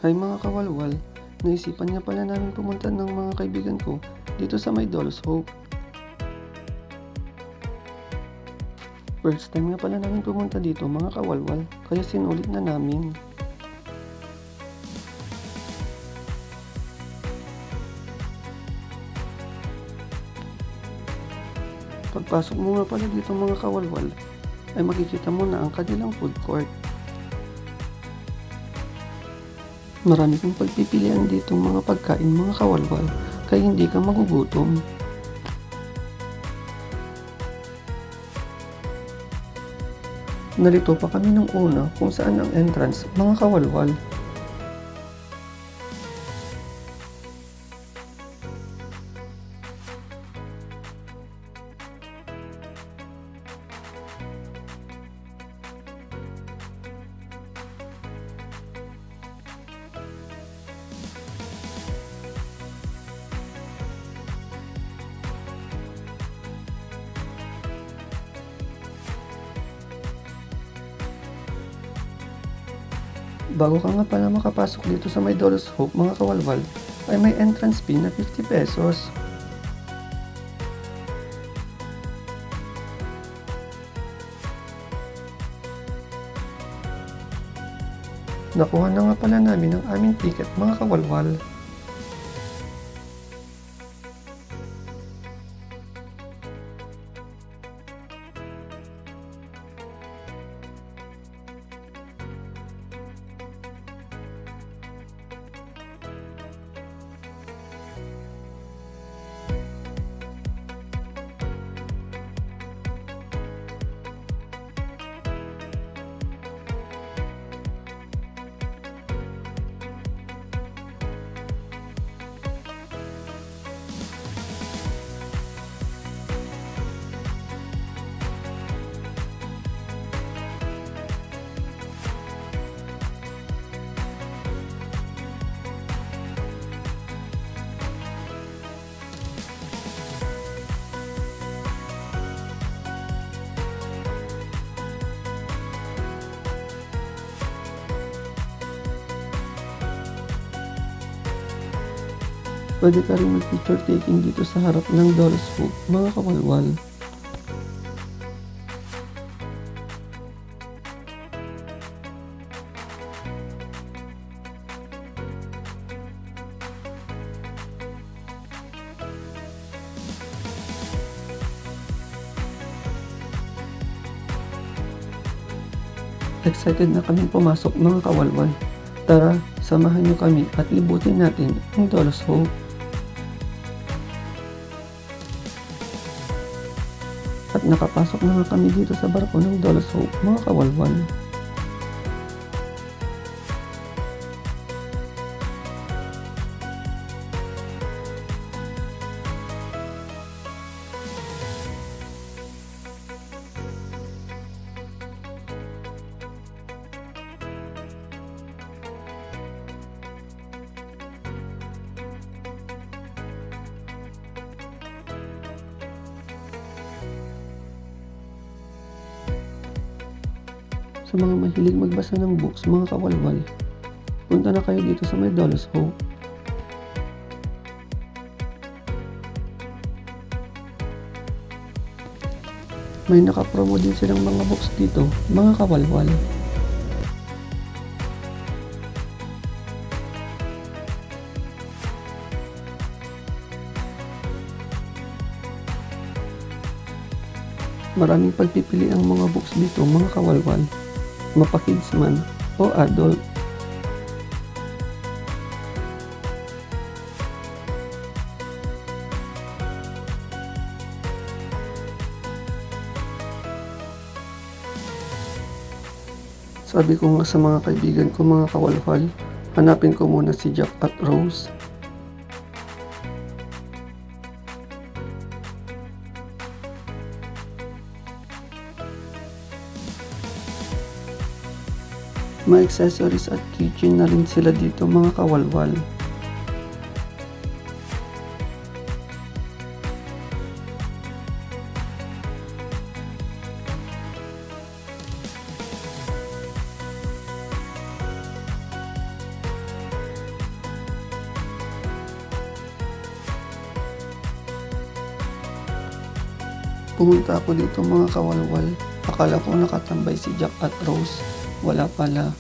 Hi mga kawalwal, naisipan nga pala namin pumunta ng mga kaibigan ko dito sa may Dolus Hope. First time nga pala namin pumunta dito mga kawalwal, kaya sinulit na namin. Pagpasok mo nga pala dito mga kawalwal, ay makikita mo na ang kanilang food court. Marami kang pagpipilian dito mga pagkain mga kawalwal, kaya hindi ka magugutom. Nalito pa kami ng una kung saan ang entrance mga kawalwal. Bago ka nga pala makapasok dito sa may Dolus Hope mga kawalwal, ay may entrance fee na 50 pesos. Nakuha na nga pala namin ang aming ticket mga kawalwal. Pwede ka rin mag-picture taking dito sa harap ng Dolus Hope mga kawalwal. Excited na kaming pumasok mga kawalwal. Tara, samahan niyo kami at libutin natin ang Dolus Hope. At nakapasok na nga kami dito sa barko ng Dolus Hope mga kawalwal. Sa mga mahilig magbasa ng books mga kawalwal, punta na kayo dito sa may Dolus Hope. May nakapromo din silang mga books dito mga kawalwal. Maraming pagpipili ang mga books dito mga kawalwal, mapa-kids man o adult. Sabi ko nga sa mga kaibigan ko mga kawalwal, hanapin ko muna si Jack at Rose. May accessories at keychain na rin sila dito mga kawalwal. Pumunta ako dito mga kawalwal. Akala ko nakatambay si Jack at Rose. Wala pala.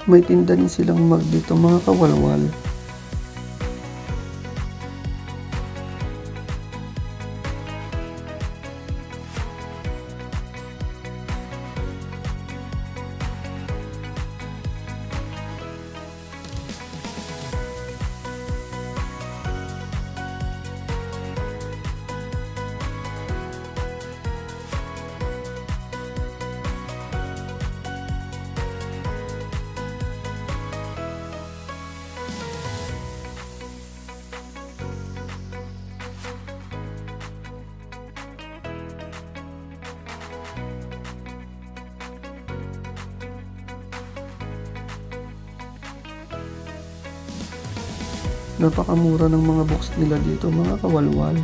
May tinda din silang mug dito mga kawalwal. Napakamura ng mga box nila dito mga kawalwal.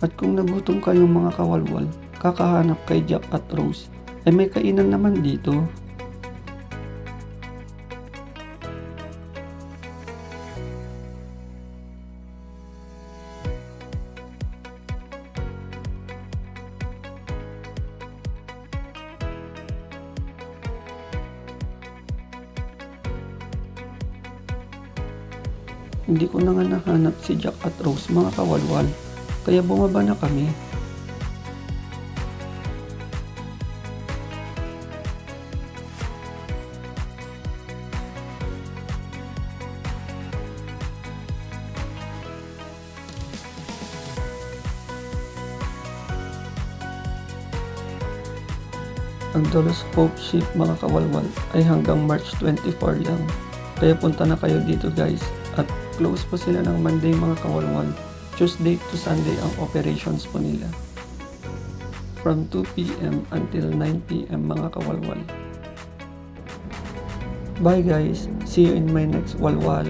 At kung nagutom kayong mga kawalwal, kakahanap kay Jack at Rose, ay may kainan naman dito. Hindi ko na nga nahanap si Jack at Rose mga kawalwal, kaya bumaba na kami. Ang Dolus Hope Ship mga kawalwal ay hanggang March 24 lang. Kaya punta na kayo dito guys. At close po sila ng Monday mga kawalwal. Tuesday to Sunday ang operations po nila. From 2 PM until 9 PM mga kawalwal. Bye guys. See you in my next walwal.